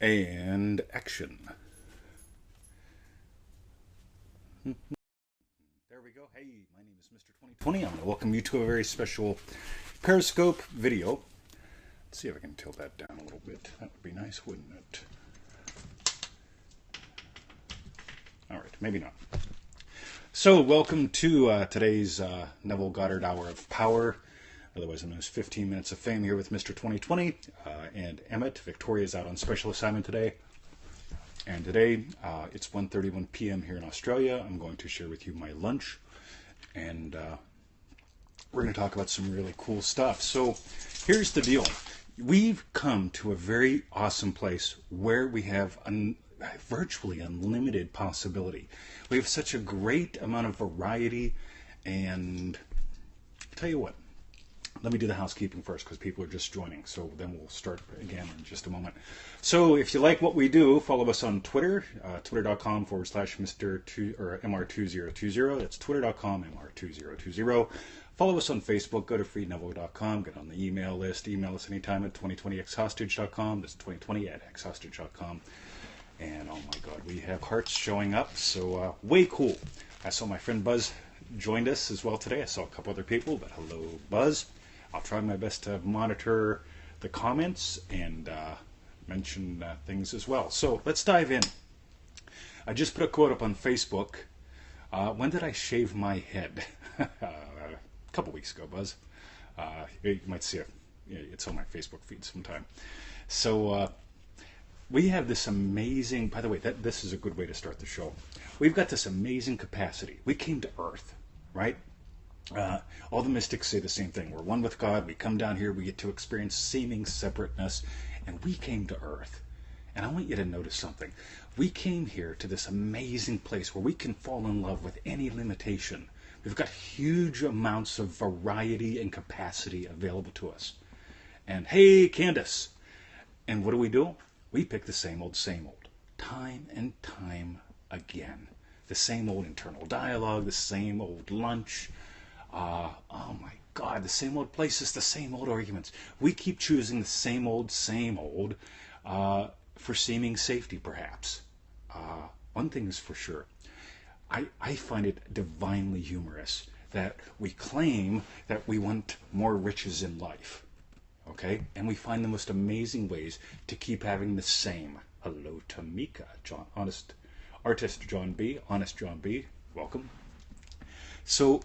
And action. There we go. Hey, my name is Mr. 2020. I'm going to welcome you to a very special Periscope video. Let's see if I can tilt that down a little bit. That would be nice, wouldn't it? All right, maybe not. So, welcome to today's Neville Goddard Hour of Power, otherwise known as 15 Minutes of Fame, here with Mr. 2020 and Emmett. Victoria's out on special assignment today. And today, it's 1:31 p.m. here in Australia. I'm going to share with you my lunch. And we're going to talk about some really cool stuff. So, here's the deal. We've come to a very awesome place where we have virtually unlimited possibility. We have such a great amount of variety, and I'll tell you what, let me do the housekeeping first because people are just joining, so then we'll start again in just a moment. So if you like what we do, follow us on Twitter, twitter.com/Mr. or MR2020. That's twitter.com MR2020. Follow us on Facebook, go to freeneville.com, get on the email list, email us anytime at 2020xhostage.com. That's 2020@xhostage.com. And oh my God, we have hearts showing up, so way cool. I saw my friend Buzz joined us as well today. I saw a couple other people, but hello, Buzz. I'll try my best to monitor the comments and mention things as well. So let's dive in. I just put a quote up on Facebook. When did I shave my head? A couple weeks ago, Buzz. You might see it. It's on my Facebook feed sometime. So we have this amazing, by the way, this is a good way to start the show. We've got this amazing capacity. We came to Earth, right? All the mystics say the same thing. We're one with God. We come down here. We get to experience seeming separateness. And we came to Earth. And I want you to notice something. We came here to this amazing place where we can fall in love with any limitation. We've got huge amounts of variety and capacity available to us. And hey, Candace. And what do? We pick the same old, time and time again. The same old internal dialogue, the same old lunch. Oh my God, the same old places, the same old arguments. We keep choosing the same old, for seeming safety, perhaps. One thing is for sure. I find it divinely humorous that we claim that we want more riches in life. Okay? And we find the most amazing ways to keep having the same. Hello, Tamika. Honest John B. Welcome. So,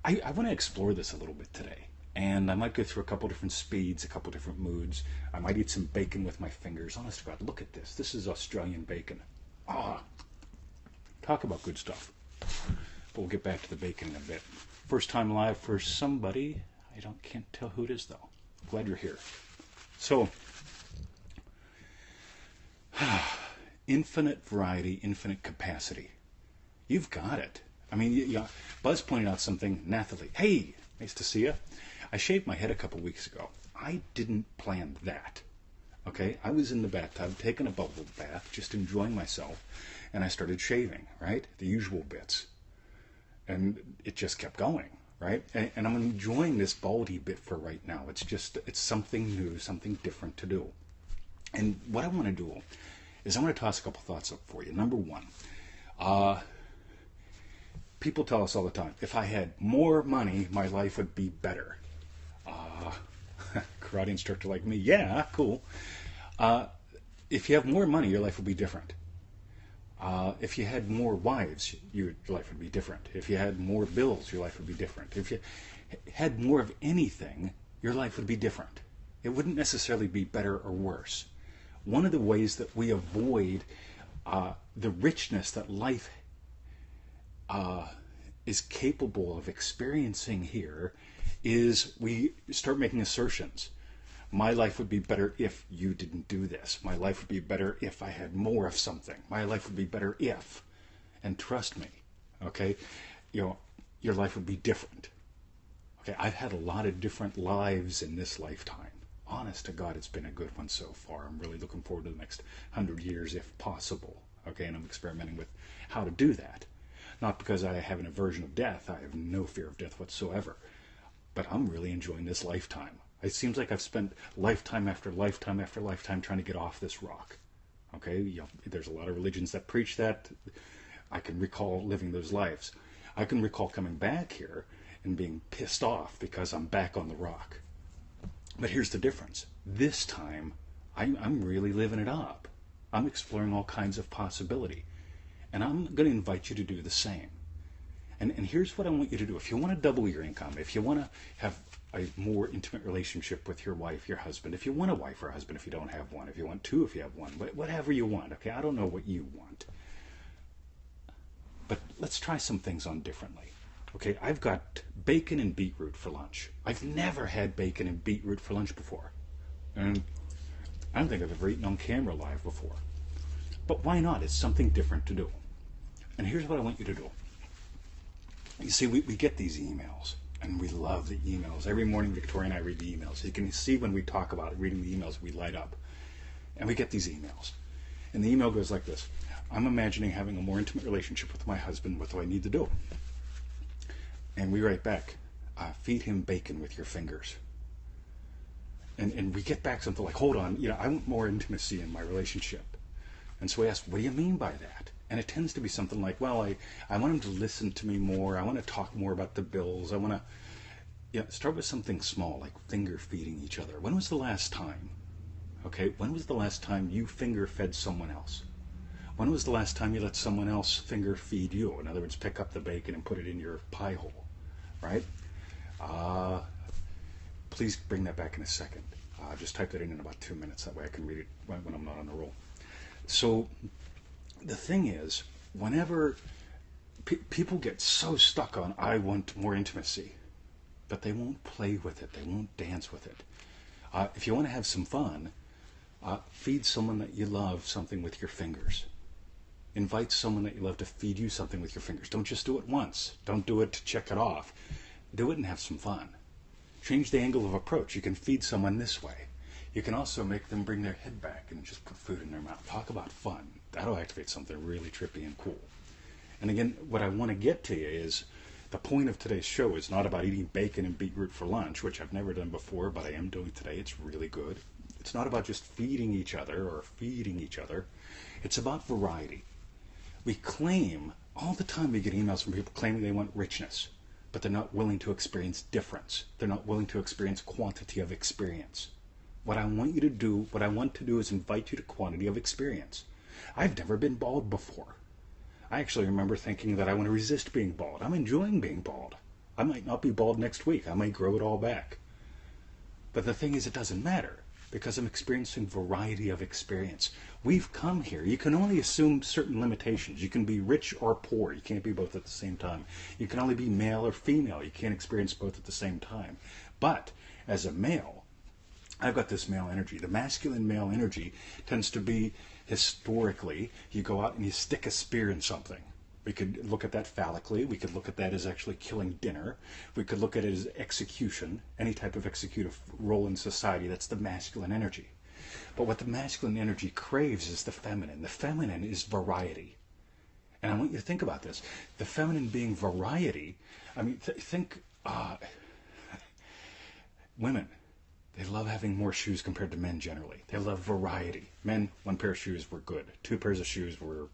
I want to explore this a little bit today. And I might go through a couple different speeds, a couple different moods. I might eat some bacon with my fingers. Honest to God, look at this. This is Australian bacon. Talk about good stuff. But we'll get back to the bacon in a bit. First time live for somebody. Can't tell who it is, though. Glad you're here. So, infinite variety, infinite capacity. You've got it. I mean, Buzz pointed out something, Nathalie. Hey, nice to see you. I shaved my head a couple weeks ago. I didn't plan that. Okay? I was in the bathtub, taking a bubble bath, just enjoying myself, and I started shaving, right? The usual bits. And it just kept going. Right? And I'm enjoying this baldy bit for right now. It's something new, something different to do. And what I want to do is I want to toss a couple thoughts up for you. Number one, people tell us all the time, if I had more money, my life would be better. Karate instructor like me, yeah, cool. If you have more money, your life will be different. If you had more wives, your life would be different. If you had more bills, your life would be different. If you had more of anything, your life would be different. It wouldn't necessarily be better or worse. One of the ways that we avoid the richness that life is capable of experiencing here is we start making assertions. My life would be better if you didn't do this. My life would be better if I had more of something. My life would be better if. And trust me, okay, your life would be different. Okay, I've had a lot of different lives in this lifetime. Honest to God, it's been a good one so far. I'm really looking forward to the next 100 years if possible. Okay, and I'm experimenting with how to do that. Not because I have an aversion of death. I have no fear of death whatsoever. But I'm really enjoying this lifetime. It seems like I've spent lifetime after lifetime after lifetime trying to get off this rock. Okay, there's a lot of religions that preach that. I can recall living those lives. I can recall coming back here and being pissed off because I'm back on the rock. But here's the difference. This time, I'm really living it up. I'm exploring all kinds of possibility. And I'm going to invite you to do the same. And here's what I want you to do. If you want to double your income, if you want to have a more intimate relationship with your wife, your husband, if you want a wife or husband, if you don't have one, if you want two, if you have one, whatever you want, okay? I don't know what you want. But let's try some things on differently. Okay, I've got bacon and beetroot for lunch. I've never had bacon and beetroot for lunch before. And I don't think I've ever eaten on camera live before. But why not? It's something different to do. And here's what I want you to do. You see, we get these emails, and we love the emails. Every morning, Victoria and I read the emails. You can see when we talk about it, reading the emails, we light up. And we get these emails. And the email goes like this. I'm imagining having a more intimate relationship with my husband. What do I need to do? And we write back, feed him bacon with your fingers. And we get back something like, hold on, I want more intimacy in my relationship. And so we ask, what do you mean by that? And it tends to be something like, well, I want him to listen to me more. I want to talk more about the bills. I want to start with something small, like finger feeding each other. When was the last time? Okay, when was the last time you finger fed someone else? When was the last time you let someone else finger feed you? In other words, pick up the bacon and put it in your pie hole, right? Please bring that back in a second. Just type that in about 2 minutes. That way I can read it when I'm not on the roll. So the thing is, whenever people get so stuck on, I want more intimacy, but they won't play with it. They won't dance with it. If you want to have some fun, feed someone that you love something with your fingers. Invite someone that you love to feed you something with your fingers. Don't just do it once. Don't do it to check it off. Do it and have some fun. Change the angle of approach. You can feed someone this way. You can also make them bring their head back and just put food in their mouth. Talk about fun. That'll activate something really trippy and cool. And again, what I want to get to you is the point of today's show is not about eating bacon and beetroot for lunch, which I've never done before, but I am doing today. It's really good. It's not about just feeding each other or feeding each other. It's about variety. We claim, all the time we get emails from people claiming they want richness, but they're not willing to experience difference. They're not willing to experience quantity of experience. What I want to do is invite you to quantity of experience. I've never been bald before. I actually remember thinking that I want to resist being bald. I'm enjoying being bald. I might not be bald next week. I might grow it all back. But the thing is, it doesn't matter, because I'm experiencing variety of experience. We've come here. You can only assume certain limitations. You can be rich or poor. You can't be both at the same time. You can only be male or female. You can't experience both at the same time. But as a male, I've got this male energy. The masculine male energy tends to be, historically, you go out and you stick a spear in something. We could look at that phallically. We could look at that as actually killing dinner. We could look at it as execution, any type of executive role in society. That's the masculine energy. But what the masculine energy craves is the feminine. The feminine is variety. And I want you to think about this. The feminine being variety, I mean, think women. They love having more shoes compared to men generally. They love variety. Men, one pair of shoes were good. 2 pairs of shoes were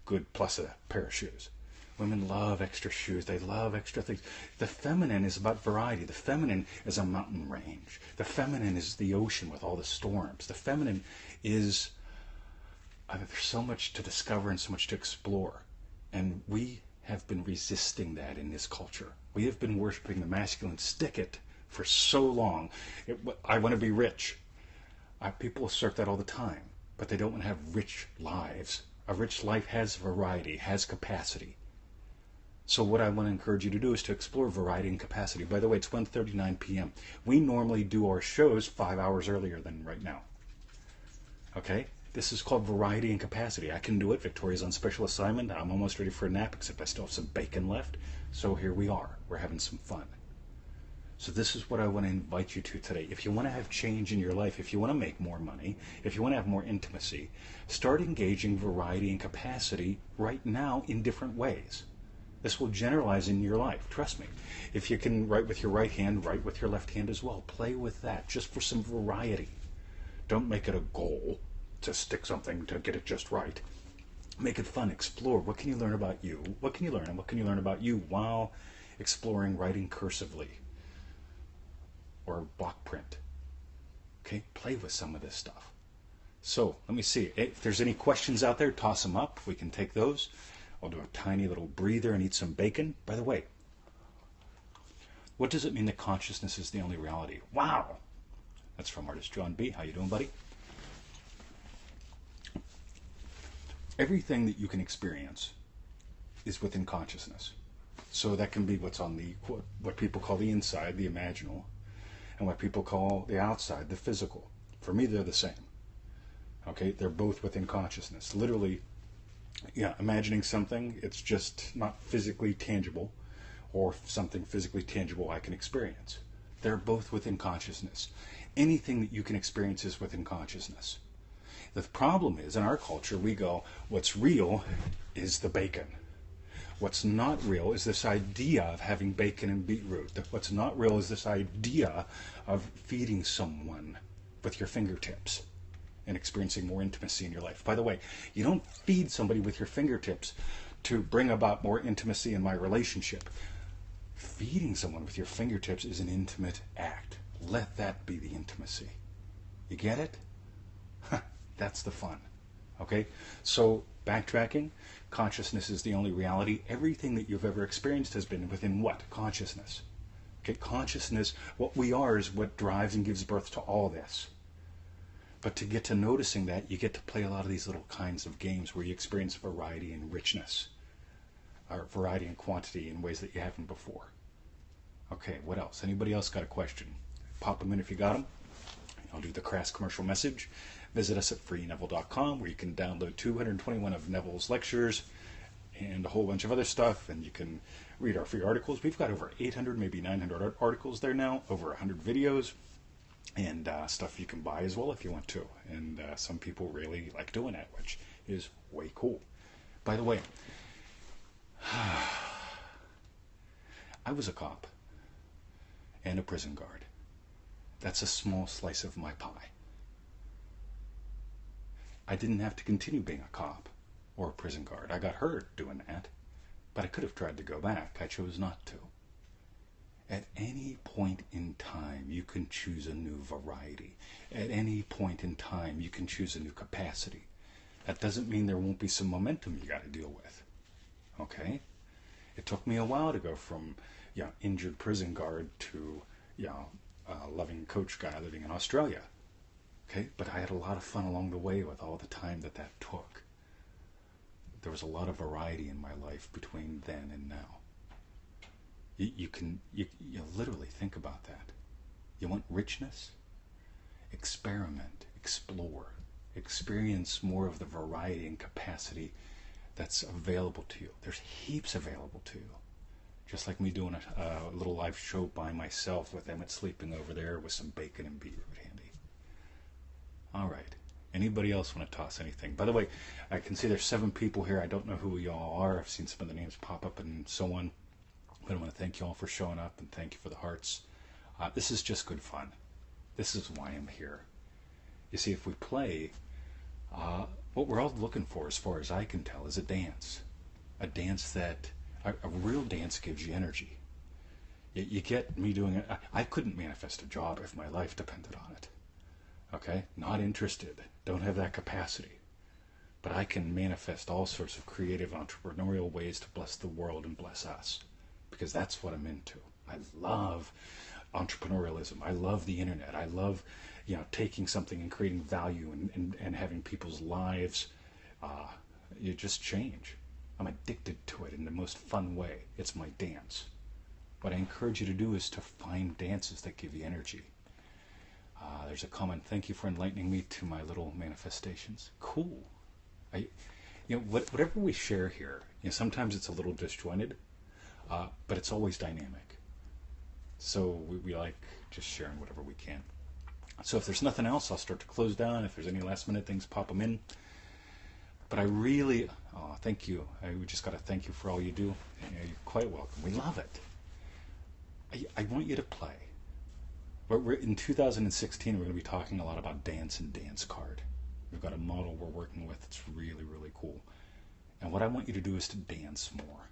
good plus a pair of shoes. Women love extra shoes. They love extra things. The feminine is about variety. The feminine is a mountain range. The feminine is the ocean with all the storms. The feminine is, there's so much to discover and so much to explore. And we have been resisting that in this culture. We have been worshiping the masculine stick-it for so long. I want to be rich. People assert that all the time, but they don't want to have rich lives. A rich life has variety, has capacity. So what I want to encourage you to do is to explore variety and capacity. By the way, it's 1:39 p.m. We normally do our shows 5 hours earlier than right now. Okay? This is called variety and capacity. I can do it. Victoria's on special assignment. I'm almost ready for a nap, except I still have some bacon left. So here we are. We're having some fun. So this is what I want to invite you to today. If you want to have change in your life, if you want to make more money, if you want to have more intimacy, start engaging variety and capacity right now in different ways. This will generalize in your life. Trust me. If you can write with your right hand, write with your left hand as well. Play with that just for some variety. Don't make it a goal. to stick something to get it just right. Make it fun. Explore. What can you learn about you? What can you learn? And what can you learn about you while exploring writing cursively or block print? Okay, play with some of this stuff. So let me see. If there's any questions out there, toss them up. We can take those. I'll do a tiny little breather and eat some bacon. By the way, what does it mean that consciousness is the only reality? Wow! That's from artist John B. How you doing, buddy? Everything that you can experience is within consciousness. So that can be what's on the, what people call the inside, the imaginal, and what people call the outside, the physical. For me, they're the same. Okay, they're both within consciousness. Literally, yeah, imagining something, it's just not physically tangible, or something physically tangible I can experience. They're both within consciousness. Anything that you can experience is within consciousness. The problem is, in our culture, we go, what's real is the bacon. What's not real is this idea of having bacon and beetroot. What's not real is this idea of feeding someone with your fingertips and experiencing more intimacy in your life. By the way, you don't feed somebody with your fingertips to bring about more intimacy in my relationship. Feeding someone with your fingertips is an intimate act. Let that be the intimacy. You get it? That's the fun. Okay? So, backtracking, consciousness is the only reality. Everything that you've ever experienced has been within what? Consciousness. Okay, consciousness, what we are is what drives and gives birth to all this. But to get to noticing that, you get to play a lot of these little kinds of games where you experience variety and richness, or variety and quantity in ways that you haven't before. Okay, what else? Anybody else got a question? Pop them in if you got them. I'll do the crass commercial message. Visit us at freeneville.com, where you can download 221 of Neville's lectures and a whole bunch of other stuff, and you can read our free articles. We've got over 800, maybe 900 articles there now, over 100 videos, and stuff you can buy as well if you want to. And some people really like doing that, which is way cool. By the way, I was a cop and a prison guard. That's a small slice of my pie. I didn't have to continue being a cop or a prison guard. I got hurt doing that, but I could have tried to go back. I chose not to. At any point in time, you can choose a new variety. At any point in time, you can choose a new capacity. That doesn't mean there won't be some momentum you got to deal with. Okay? It took me a while to go from, injured prison guard to, loving coach guy living in Australia. Okay, but I had a lot of fun along the way with all the time that took. There was a lot of variety in my life between then and now. You literally think about that. You want richness? Experiment, explore, experience more of the variety and capacity that's available to you. There's heaps available to you. Just like me doing a little live show by myself with Emmett sleeping over there with some bacon and beetroot handy. All right. Anybody else want to toss anything? By the way, I can see there's 7 people here. I don't know who y'all are. I've seen some of the names pop up and so on. But I want to thank y'all for showing up and thank you for the hearts. This is just good fun. This is why I'm here. You see, if we play, what we're all looking for, as far as I can tell, is a dance. A dance that, a real dance gives you energy. You get me doing it. I couldn't manifest a job if my life depended on it. Okay? Not interested. Don't have that capacity. But I can manifest all sorts of creative, entrepreneurial ways to bless the world and bless us. Because that's what I'm into. I love entrepreneurialism. I love the internet. I love, taking something and creating value and having people's lives, you just change. I'm addicted to it in the most fun way. It's my dance. What I encourage you to do is to find dances that give you energy. There's a comment, thank you for enlightening me to my little manifestations. Cool. Whatever we share here, sometimes it's a little disjointed, but it's always dynamic. So we like just sharing whatever we can. So if there's nothing else, I'll start to close down. If there's any last minute things, pop them in. But I really, thank you. We just got to thank you for all you do. You're quite welcome. We love it. I want you to play. In 2016, we're going to be talking a lot about dance and dance card. We've got a model we're working with. It's really, really cool. And what I want you to do is to dance more.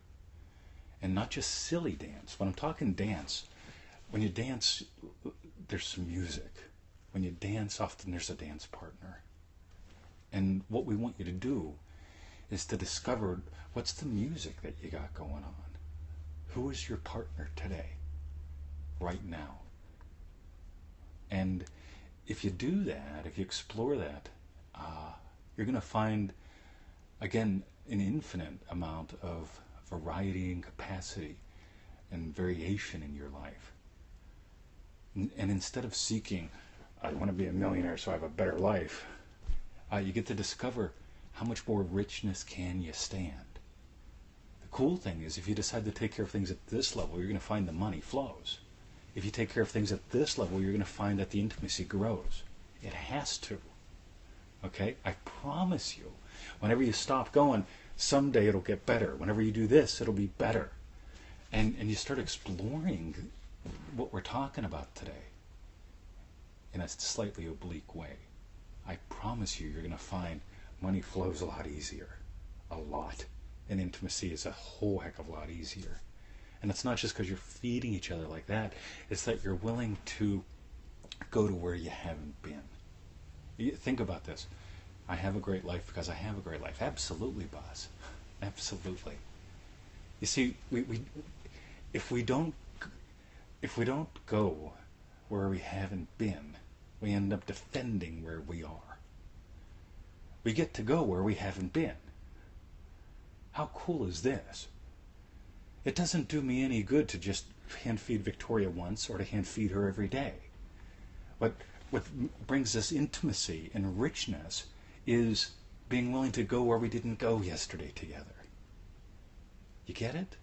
And not just silly dance. When I'm talking dance, when you dance, there's some music. When you dance, often there's a dance partner. And what we want you to do is to discover what's the music that you got going on. Who is your partner today, right now? And if you do that, if you explore that, you're going to find, again, an infinite amount of variety and capacity and variation in your life. And instead of seeking, I want to be a millionaire so I have a better life, you get to discover how much more richness can you stand. The cool thing is, if you decide to take care of things at this level, you're going to find the money flows. If you take care of things at this level, you're going to find that the intimacy grows. It has to. Okay? I promise you, whenever you stop going, someday it'll get better. Whenever you do this, it'll be better. And you start exploring what we're talking about today in a slightly oblique way. I promise you're going to find money flows a lot easier. A lot. And intimacy is a whole heck of a lot easier. And it's not just because you're feeding each other like that. It's that you're willing to go to where you haven't been. You think about this. I have a great life because I have a great life. Absolutely, boss. Absolutely. You see, if we don't go where we haven't been, we end up defending where we are. We get to go where we haven't been. How cool is this? It doesn't do me any good to just hand feed Victoria once or to hand feed her every day. What brings us intimacy and richness is being willing to go where we didn't go yesterday together. You get it?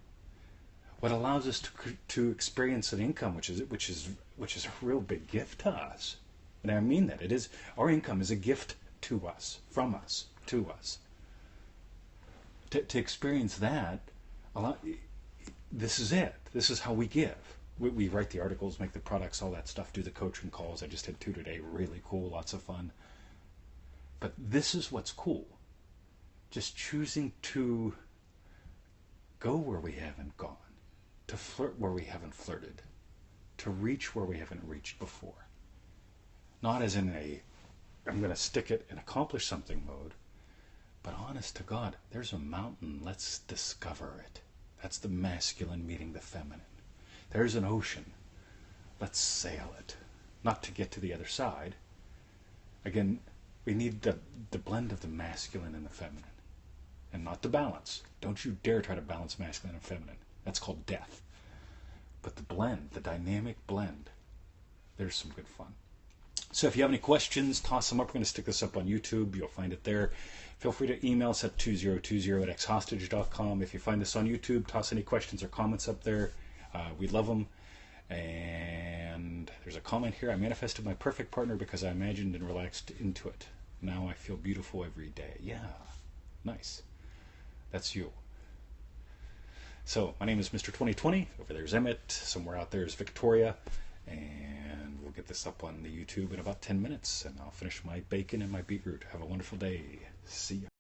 What allows us to experience an income, which is a real big gift to us, and I mean that. It is, our income is a gift to us, from us, to us. To experience that, this is it. This is how we give. We write the articles, make the products, all that stuff, do the coaching calls. I just had 2 today, really cool, lots of fun. But this is what's cool. Just choosing to go where we haven't gone, to flirt where we haven't flirted, to reach where we haven't reached before. Not as in a, I'm going to stick it and accomplish something mode, but honest to God, there's a mountain, let's discover it. That's the masculine meeting the feminine. There's an ocean, let's sail it. Not to get to the other side. Again, we need the blend of the masculine and the feminine. And not the balance. Don't you dare try to balance masculine and feminine. That's called death. But the blend, the dynamic blend, there's some good fun. So if you have any questions, toss them up. We're going to stick this up on YouTube. You'll find it there. Feel free to email us at 2020@xhostage.com. If you find this on YouTube, toss any questions or comments up there. We love them. And there's a comment here. I manifested my perfect partner because I imagined and relaxed into it. Now I feel beautiful every day. Yeah, nice. That's you. So my name is Mr. 2020. Over there's Emmett. Somewhere out there is Victoria. And we'll get this up on the YouTube in about 10 minutes. And I'll finish my bacon and my beetroot. Have a wonderful day. See ya.